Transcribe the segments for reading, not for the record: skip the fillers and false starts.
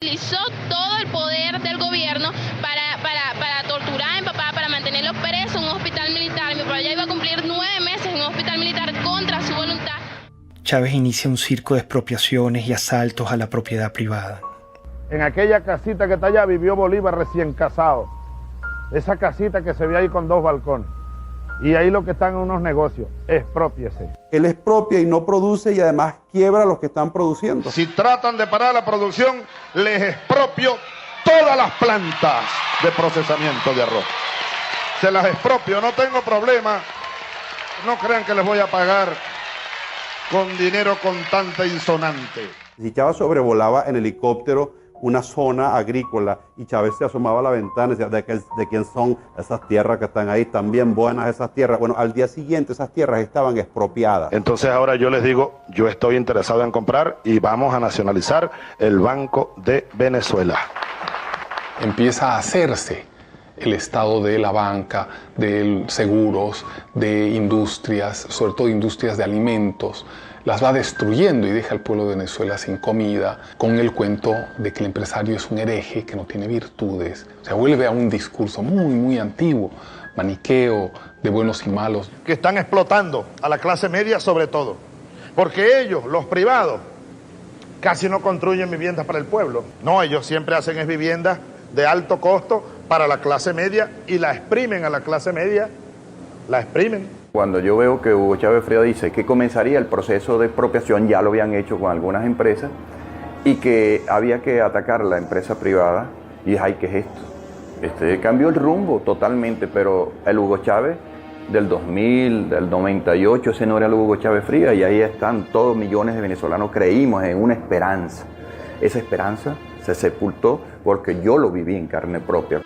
Utilizó todo el poder del gobierno para torturar a mi papá, para mantenerlo preso en un hospital militar. Mi papá ya iba a cumplir 9 meses en un hospital militar contra su voluntad. Chávez inicia un circo de expropiaciones y asaltos a la propiedad privada. En aquella casita que está allá vivió Bolívar recién casado. Esa casita que se ve ahí con 2 balcones. Y ahí lo que están en unos negocios, exprópiese. Él expropia y no produce y además quiebra a los que están produciendo. Si tratan de parar la producción, les expropio todas las plantas de procesamiento de arroz. Se las expropio, no tengo problema. No crean que les voy a pagar con dinero contante insonante. Si Chávez sobrevolaba en helicóptero una zona agrícola y Chávez se asomaba a la ventana y decía, ¿de quién son esas tierras que están ahí? Están bien buenas esas tierras. Bueno, al día siguiente esas tierras estaban expropiadas. Entonces ahora yo les digo, yo estoy interesado en comprar y vamos a nacionalizar el Banco de Venezuela. Empieza a hacerse el estado de la banca, de seguros, de industrias, sobre todo industrias de alimentos. Las va destruyendo y deja al pueblo de Venezuela sin comida, con el cuento de que el empresario es un hereje, que no tiene virtudes. O sea, vuelve a un discurso muy antiguo, maniqueo, de buenos y malos. Que están explotando a la clase media sobre todo. Porque ellos, los privados, casi no construyen viviendas para el pueblo. No, ellos siempre hacen es viviendas de alto costo para la clase media y la exprimen a la clase media, la exprimen. Cuando yo veo que Hugo Chávez Frías dice que comenzaría el proceso de expropiación, ya lo habían hecho con algunas empresas, y que había que atacar la empresa privada, y dije, ay, ¿qué es esto? Cambió el rumbo totalmente, pero el Hugo Chávez del 2000, del 98, ese no era el Hugo Chávez Frías, y ahí están todos millones de venezolanos, creímos en una esperanza. Esa esperanza se sepultó porque yo lo viví en carne propia.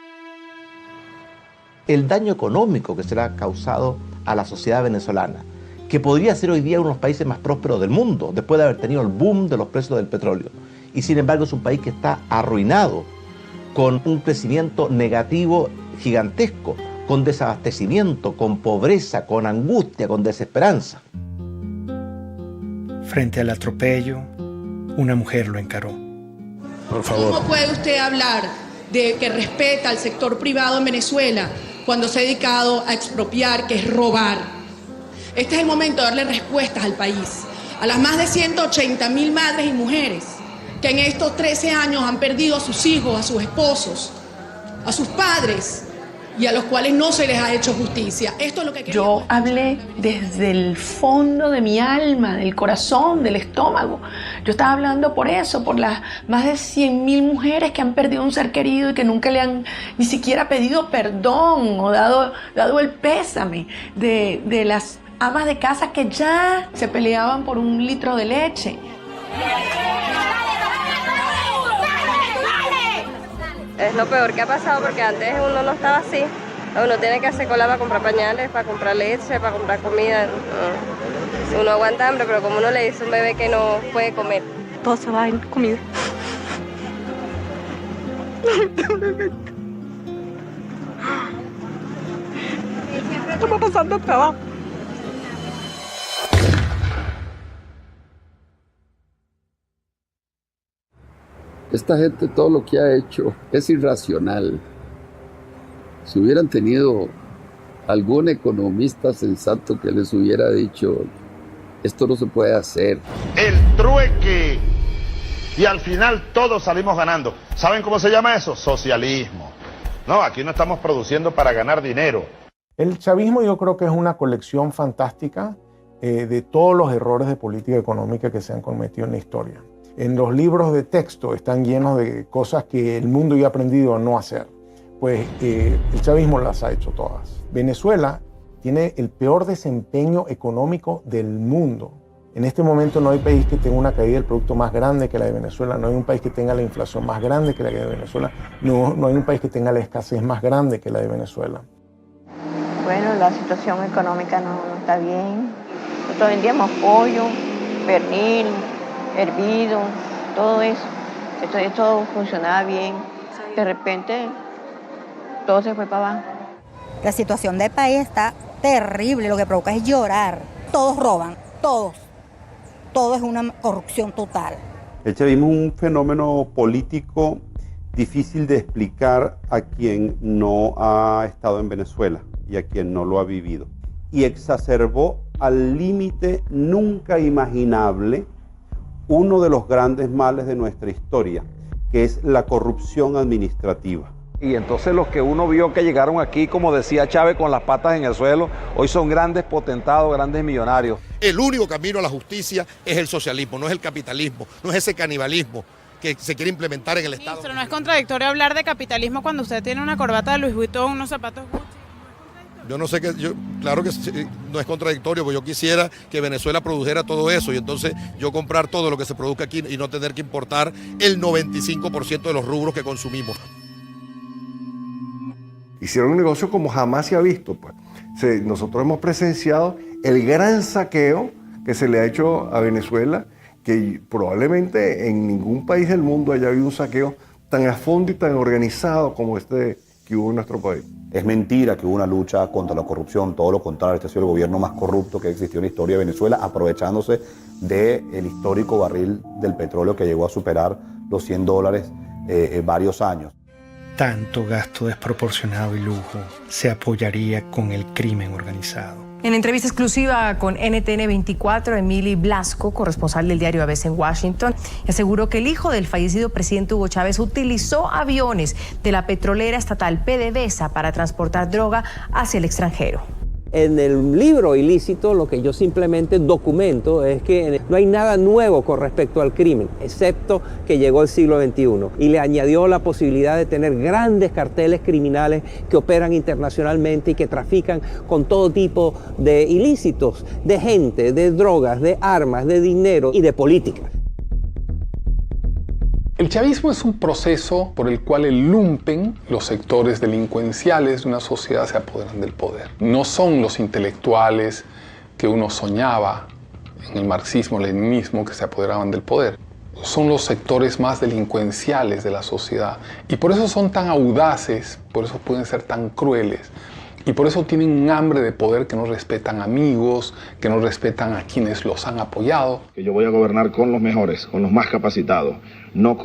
El daño económico que se le ha causado a la sociedad venezolana, que podría ser hoy día uno de los países más prósperos del mundo, después de haber tenido el boom de los precios del petróleo. Y sin embargo es un país que está arruinado, con un crecimiento negativo gigantesco, con desabastecimiento, con pobreza, con angustia, con desesperanza. Frente al atropello, una mujer lo encaró. Por favor. ¿Cómo puede usted hablar de que respeta al sector privado en Venezuela cuando se ha dedicado a expropiar, que es robar? Este es el momento de darle respuestas al país, a las más de 180.000 madres y mujeres que en estos 13 años han perdido a sus hijos, a sus esposos, a sus padres, y a los cuales no se les ha hecho justicia. Esto es lo que quería. Yo hablé desde el fondo de mi alma, del corazón, del estómago. Yo estaba hablando por eso, por las más de 100.000 mujeres que han perdido un ser querido y que nunca le han ni siquiera pedido perdón o dado el pésame, de las amas de casa que ya se peleaban por un litro de leche. Es lo peor que ha pasado porque antes uno no estaba así. Uno tiene que hacer cola para comprar pañales, para comprar leche, para comprar comida. Uno aguanta hambre, pero como uno le dice a un bebé que no puede comer, todo se va en comida. Estamos pasando trabajo. Esta gente todo lo que ha hecho es irracional. Si hubieran tenido algún economista sensato que les hubiera dicho, esto no se puede hacer. El trueque. Y al final todos salimos ganando. ¿Saben cómo se llama eso? Socialismo. No, aquí no estamos produciendo para ganar dinero. El chavismo yo creo que es una colección fantástica de todos los errores de política económica que se han cometido en la historia. En los libros de texto están llenos de cosas que el mundo ya ha aprendido a no hacer. Pues el chavismo las ha hecho todas. Venezuela tiene el peor desempeño económico del mundo. En este momento no hay país que tenga una caída del producto más grande que la de Venezuela, no hay un país que tenga la inflación más grande que la de Venezuela, no hay un país que tenga la escasez más grande que la de Venezuela. Bueno, la situación económica no está bien. Nosotros vendíamos pollo, pernil, hervido, todo eso. Esto funcionaba bien. De repente, todo se fue para abajo. La situación del país está terrible, lo que provoca es llorar. Todos roban, todos. Todo es una corrupción total. El chavismo es un fenómeno político difícil de explicar a quien no ha estado en Venezuela y a quien no lo ha vivido. Y exacerbó al límite nunca imaginable uno de los grandes males de nuestra historia, que es la corrupción administrativa. Y entonces los que uno vio que llegaron aquí, como decía Chávez, con las patas en el suelo, hoy son grandes potentados, grandes millonarios. El único camino a la justicia es el socialismo, no es el capitalismo, no es ese canibalismo que se quiere implementar en el Estado. Ministro, ¿no es contradictorio hablar de capitalismo cuando usted tiene una corbata de Louis Vuitton, unos zapatos Gucci? Yo no sé claro que no es contradictorio, porque yo quisiera que Venezuela produjera todo eso y entonces yo comprar todo lo que se produzca aquí y no tener que importar el 95% de los rubros que consumimos. Hicieron un negocio como jamás se ha visto, pues. Nosotros hemos presenciado el gran saqueo que se le ha hecho a Venezuela, que probablemente en ningún país del mundo haya habido un saqueo tan a fondo y tan organizado como este que hubo en nuestro país. Es mentira que hubo una lucha contra la corrupción, todo lo contrario, este ha sido el gobierno más corrupto que existió en la historia de Venezuela, aprovechándose del histórico barril del petróleo que llegó a superar los $100 varios años. Tanto gasto desproporcionado y lujo se apoyaría con el crimen organizado. En entrevista exclusiva con NTN 24, Emily Blasco, corresponsal del diario ABC en Washington, aseguró que el hijo del fallecido presidente Hugo Chávez utilizó aviones de la petrolera estatal PDVSA para transportar droga hacia el extranjero. En el libro Ilícito lo que yo simplemente documento es que no hay nada nuevo con respecto al crimen, excepto que llegó el siglo XXI y le añadió la posibilidad de tener grandes carteles criminales que operan internacionalmente y que trafican con todo tipo de ilícitos, de gente, de drogas, de armas, de dinero y de política. El chavismo es un proceso por el cual el lumpen, los sectores delincuenciales de una sociedad, se apoderan del poder. No son los intelectuales que uno soñaba en el marxismo-leninismo que se apoderaban del poder. Son los sectores más delincuenciales de la sociedad. Y por eso son tan audaces, por eso pueden ser tan crueles. Y por eso tienen un hambre de poder que no respetan amigos, que no respetan a quienes los han apoyado. Que yo voy a gobernar con los mejores, con los más capacitados. No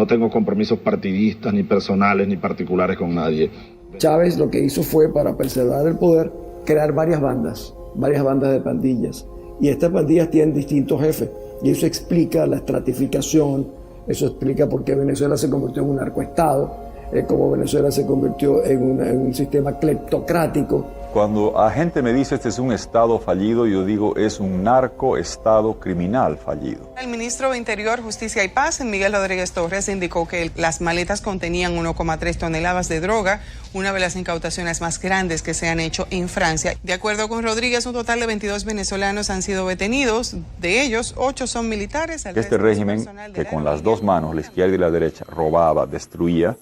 tengo compromisos partidistas, ni personales, ni particulares con nadie. Chávez lo que hizo fue, para preservar el poder, crear varias bandas de pandillas. Y estas pandillas tienen distintos jefes. Y eso explica la estratificación, eso explica por qué Venezuela se convirtió en un narcoestado. Como Venezuela se convirtió en un sistema cleptocrático. Cuando la gente me dice este es un estado fallido, yo digo es un narcoestado criminal fallido. El ministro de Interior, Justicia y Paz, Miguel Rodríguez Torres, indicó que las maletas contenían 1,3 toneladas de droga, una de las incautaciones más grandes que se han hecho en Francia. De acuerdo con Rodríguez, un total de 22 venezolanos han sido detenidos, de ellos 8 son militares. Este régimen que con las dos manos, la izquierda y la derecha, robaba, destruía,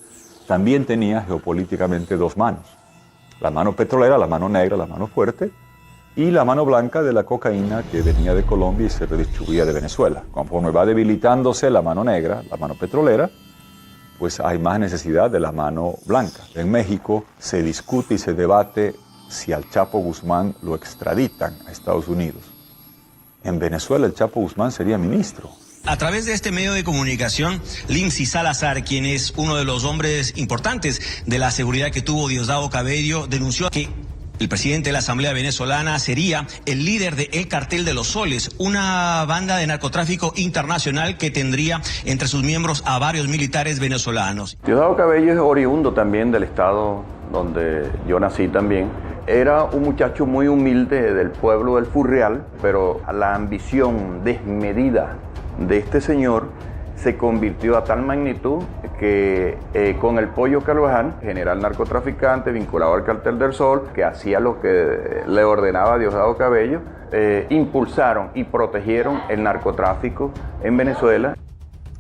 también tenía geopolíticamente dos manos. La mano petrolera, la mano negra, la mano fuerte, y la mano blanca de la cocaína que venía de Colombia y se redistribuía de Venezuela. Conforme va debilitándose la mano negra, la mano petrolera, pues hay más necesidad de la mano blanca. En México se discute y se debate si al Chapo Guzmán lo extraditan a Estados Unidos. En Venezuela el Chapo Guzmán sería ministro. A través de este medio de comunicación, Lindsay Salazar, quien es uno de los hombres importantes de la seguridad que tuvo Diosdado Cabello, denunció que el presidente de la Asamblea Venezolana sería el líder del Cartel de los Soles, una banda de narcotráfico internacional que tendría entre sus miembros a varios militares venezolanos. Diosdado Cabello es oriundo también del estado donde yo nací también. Era un muchacho muy humilde del pueblo del Furreal, pero la ambición desmedida de este señor se convirtió a tal magnitud que con el Pollo Carvajal, general narcotraficante vinculado al Cartel del Sol, que hacía lo que le ordenaba Diosdado Cabello, impulsaron y protegieron el narcotráfico en Venezuela.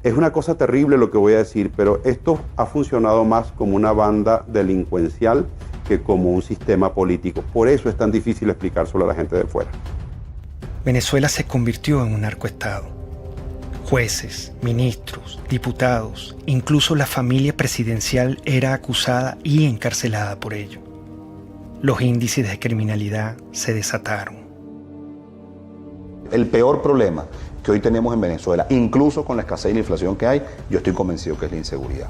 Es una cosa terrible lo que voy a decir, pero esto ha funcionado más como una banda delincuencial que como un sistema político. Por eso es tan difícil explicárselo a la gente de fuera. Venezuela se convirtió en un narcoestado. Jueces, ministros, diputados, incluso la familia presidencial era acusada y encarcelada por ello. Los índices de criminalidad se desataron. El peor problema que hoy tenemos en Venezuela, incluso con la escasez y la inflación que hay, yo estoy convencido que es la inseguridad.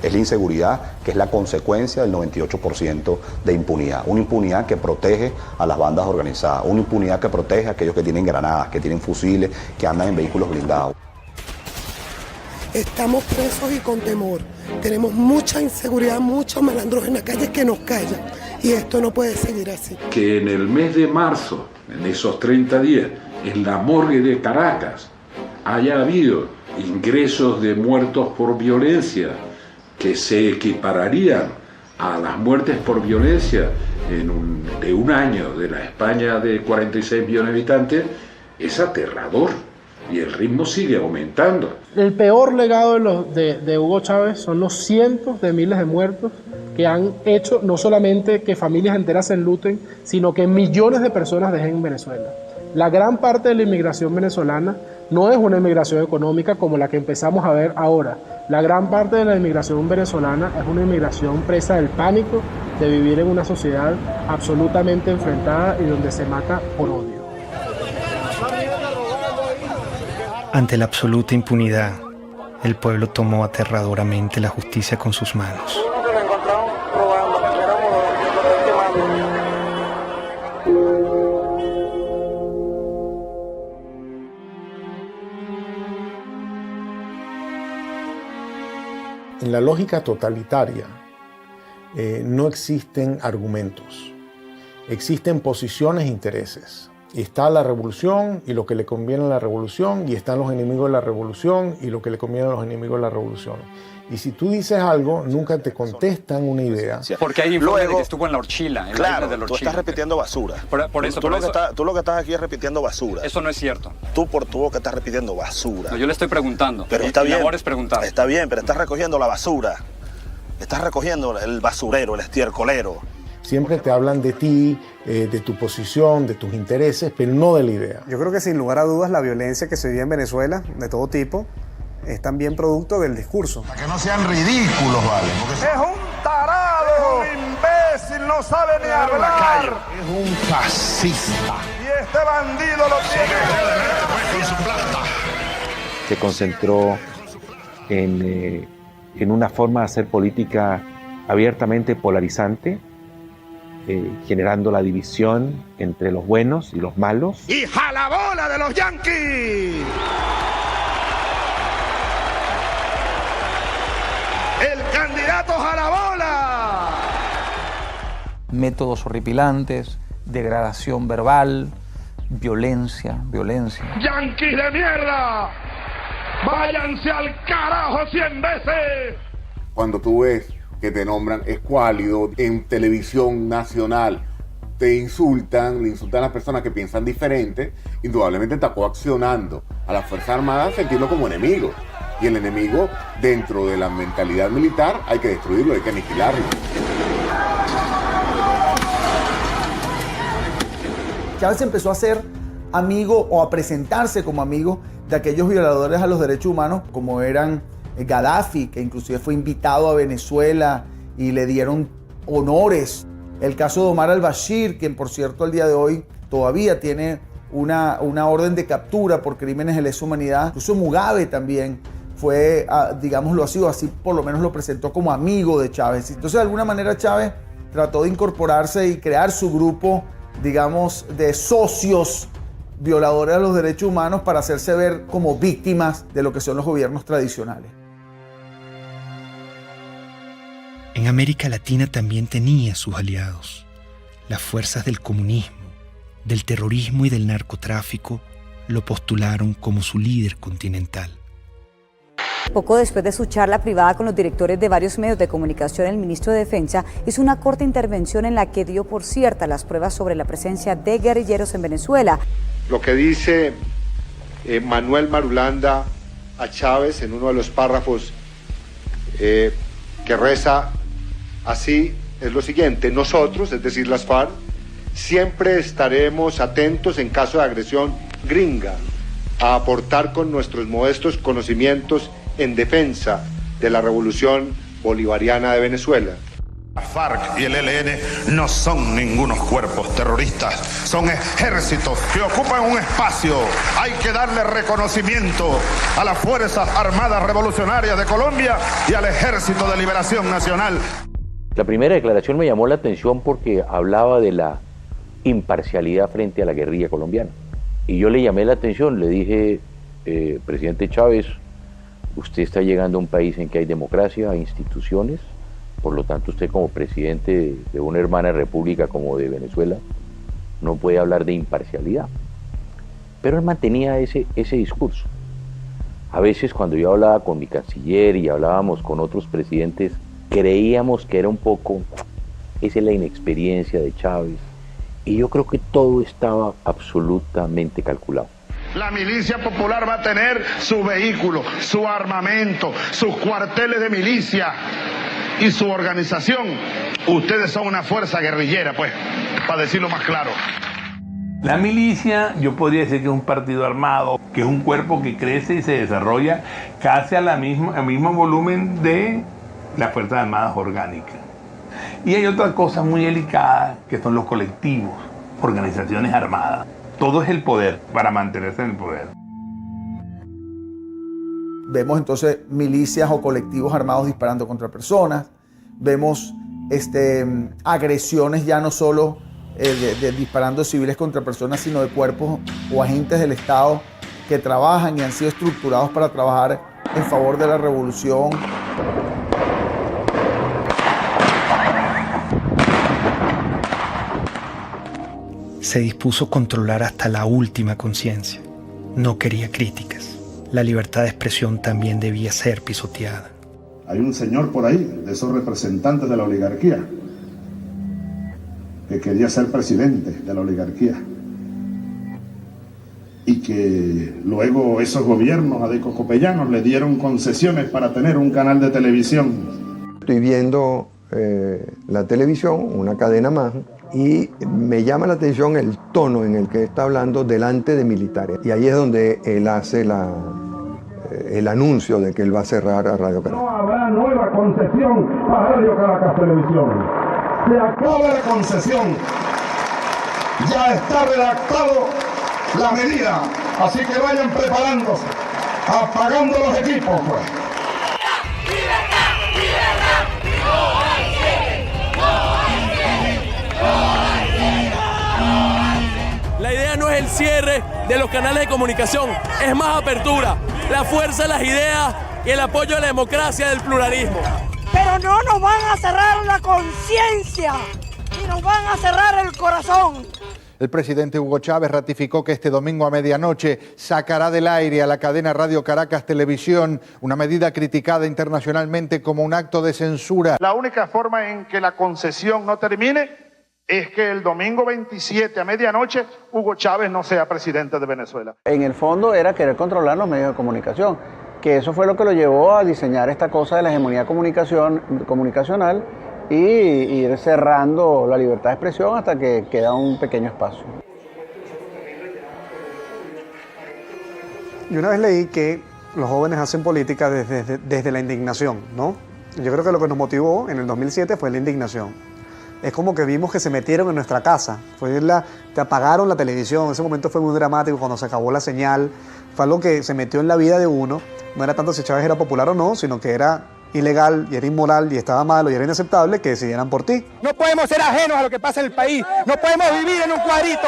Es la inseguridad que es la consecuencia del 98% de impunidad. Una impunidad que protege a las bandas organizadas, una impunidad que protege a aquellos que tienen granadas, que tienen fusiles, que andan en vehículos blindados. Estamos presos y con temor. Tenemos mucha inseguridad, muchos malandros en la calle que nos callan. Y esto no puede seguir así. Que en el mes de marzo, en esos 30 días, en la morgue de Caracas, haya habido ingresos de muertos por violencia que se equipararían a las muertes por violencia de un año de la España de 46 millones de habitantes, es aterrador y el ritmo sigue aumentando. El peor legado de Hugo Chávez son los cientos de miles de muertos que han hecho no solamente que familias enteras se enluten, sino que millones de personas dejen en Venezuela. La gran parte de la inmigración venezolana no es una inmigración económica como la que empezamos a ver ahora. La gran parte de la inmigración venezolana es una inmigración presa del pánico de vivir en una sociedad absolutamente enfrentada y donde se mata por odio. Ante la absoluta impunidad, el pueblo tomó aterradoramente la justicia con sus manos. En la lógica totalitaria no existen argumentos, existen posiciones e intereses. Está la revolución y lo que le conviene a la revolución, y están los enemigos de la revolución y lo que le conviene a los enemigos de la revolución. Y si tú dices algo, nunca te contestan una idea. Porque hay informes de que estuvo en la Orchila, en claro, la isla de la Orchila. Tú estás repitiendo basura. Por eso, Tú lo que estás aquí es repitiendo basura. Eso no es cierto. Tú lo que estás repitiendo basura. No, yo le estoy preguntando. Pero está bien. Mi labor es preguntar. Está bien, pero estás recogiendo la basura. Estás recogiendo el basurero, el estiercolero. Siempre te hablan de ti, de tu posición, de tus intereses, pero no de la idea. Yo creo que sin lugar a dudas la violencia que se vive en Venezuela, de todo tipo, es también producto del discurso. Para que no sean ridículos, ¿vale? Es un tarado, es un imbécil, no sabe ni hablar. Es un fascista. Y este bandido lo tiene con su plata. Se concentró en una forma de hacer política abiertamente polarizante, generando la división entre los buenos y los malos. ¡Y jalabola de los yanquis! ¡El candidato jalabola! Métodos horripilantes, degradación verbal, violencia. ¡Yanquis de mierda! ¡Váyanse al carajo 100 veces! Cuando tú ves que te nombran escuálido en televisión nacional, le insultan a las personas que piensan diferente, indudablemente está coaccionando a las Fuerzas Armadas a sentirlo como enemigo. Y el enemigo, dentro de la mentalidad militar, hay que destruirlo, hay que aniquilarlo. Chávez empezó a ser amigo o a presentarse como amigo de aquellos violadores a los derechos humanos, como eran Gaddafi, que inclusive fue invitado a Venezuela y le dieron honores. El caso de Omar al-Bashir, quien por cierto al día de hoy todavía tiene una orden de captura por crímenes de lesa humanidad. Incluso Mugabe también fue, digámoslo así por lo menos lo presentó como amigo de Chávez. Entonces de alguna manera Chávez trató de incorporarse y crear su grupo, digamos, de socios violadores de los derechos humanos para hacerse ver como víctimas de lo que son los gobiernos tradicionales. En América Latina también tenía sus aliados. Las fuerzas del comunismo, del terrorismo y del narcotráfico lo postularon como su líder continental. Poco después de su charla privada con los directores de varios medios de comunicación, el ministro de Defensa hizo una corta intervención en la que dio por cierta las pruebas sobre la presencia de guerrilleros en Venezuela. Lo que dice Manuel Marulanda a Chávez en uno de los párrafos que reza así es lo siguiente: nosotros, es decir las FARC, siempre estaremos atentos en caso de agresión gringa a aportar con nuestros modestos conocimientos en defensa de la revolución bolivariana de Venezuela. La FARC y el ELN no son ningunos cuerpos terroristas, son ejércitos que ocupan un espacio. Hay que darle reconocimiento a las Fuerzas Armadas Revolucionarias de Colombia y al Ejército de Liberación Nacional. La primera declaración me llamó la atención porque hablaba de la imparcialidad frente a la guerrilla colombiana. Y yo le llamé la atención, le dije, presidente Chávez, usted está llegando a un país en que hay democracia, hay instituciones, por lo tanto usted como presidente de una hermana república como de Venezuela no puede hablar de imparcialidad. Pero él mantenía ese discurso. A veces cuando yo hablaba con mi canciller y hablábamos con otros presidentes, creíamos que era un poco, esa es la inexperiencia de Chávez, y yo creo que todo estaba absolutamente calculado. La milicia popular va a tener su vehículo, su armamento, sus cuarteles de milicia y su organización. Ustedes son una fuerza guerrillera, pues, para decirlo más claro. La milicia, yo podría decir que es un partido armado, que es un cuerpo que crece y se desarrolla casi al mismo volumen de las Fuerzas Armadas orgánicas. Y hay otra cosa muy delicada, que son los colectivos, organizaciones armadas. Todo es el poder, para mantenerse en el poder. Vemos entonces milicias o colectivos armados disparando contra personas. Vemos agresiones ya no solo de disparando civiles contra personas, sino de cuerpos o agentes del Estado que trabajan y han sido estructurados para trabajar en favor de la revolución. Se dispuso a controlar hasta la última conciencia. No quería críticas. La libertad de expresión también debía ser pisoteada. Hay un señor por ahí, de esos representantes de la oligarquía, que quería ser presidente de la oligarquía. Y que luego esos gobiernos adecocopellanos le dieron concesiones para tener un canal de televisión. Estoy viendo la televisión, una cadena más, y me llama la atención el tono en el que está hablando delante de militares. Y ahí es donde él hace el anuncio de que él va a cerrar a Radio Caracas. No habrá nueva concesión para Radio Caracas Televisión. Se acaba la concesión. Ya está redactado la medida. Así que vayan preparándose, apagando los equipos, pues. La idea no es el cierre de los canales de comunicación, es más apertura, la fuerza de las ideas y el apoyo a la democracia del pluralismo. Pero no nos van a cerrar la conciencia y nos van a cerrar el corazón. El presidente Hugo Chávez ratificó que este domingo a medianoche sacará del aire a la cadena Radio Caracas Televisión, una medida criticada internacionalmente como un acto de censura. La única forma en que la concesión no termine es que el domingo 27 a medianoche Hugo Chávez no sea presidente de Venezuela. En el fondo era querer controlar los medios de comunicación, que eso fue lo que lo llevó a diseñar esta cosa de la hegemonía comunicacional y ir cerrando la libertad de expresión hasta que queda un pequeño espacio. Yo una vez leí que los jóvenes hacen política desde la indignación, ¿no? Yo creo que lo que nos motivó en el 2007 fue la indignación. Es como que vimos que se metieron en nuestra casa, te apagaron la televisión, ese momento fue muy dramático cuando se acabó la señal, fue algo que se metió en la vida de uno, no era tanto si Chávez era popular o no, sino que era ilegal y era inmoral y estaba malo y era inaceptable que decidieran por ti. No podemos ser ajenos a lo que pasa en el país, no podemos vivir en un cuadrito,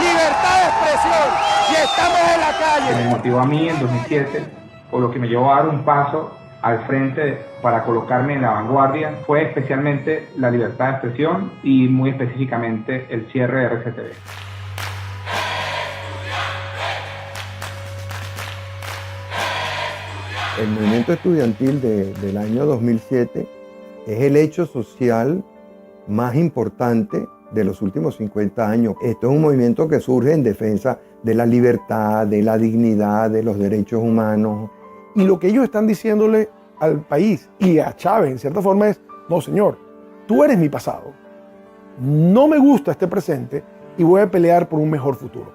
libertad de expresión y estamos en la calle. Me motivó a mí en 2007, o lo que me llevó a dar un paso al frente para colocarme en la vanguardia, fue especialmente la libertad de expresión y muy específicamente el cierre de RCTV. El movimiento estudiantil del año 2007 es el hecho social más importante de los últimos 50 años. Esto es un movimiento que surge en defensa de la libertad, de la dignidad, de los derechos humanos. Y lo que ellos están diciéndole al país y a Chávez, en cierta forma, es: no, señor, tú eres mi pasado. No me gusta este presente y voy a pelear por un mejor futuro.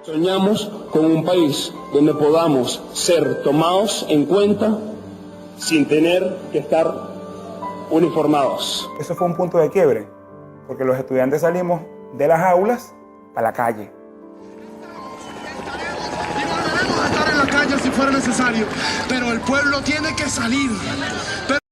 Soñamos con un país donde podamos ser tomados en cuenta sin tener que estar uniformados. Eso fue un punto de quiebre, porque los estudiantes salimos de las aulas a la calle. Estar en la calle si fuera necesario, pero el pueblo tiene que salir.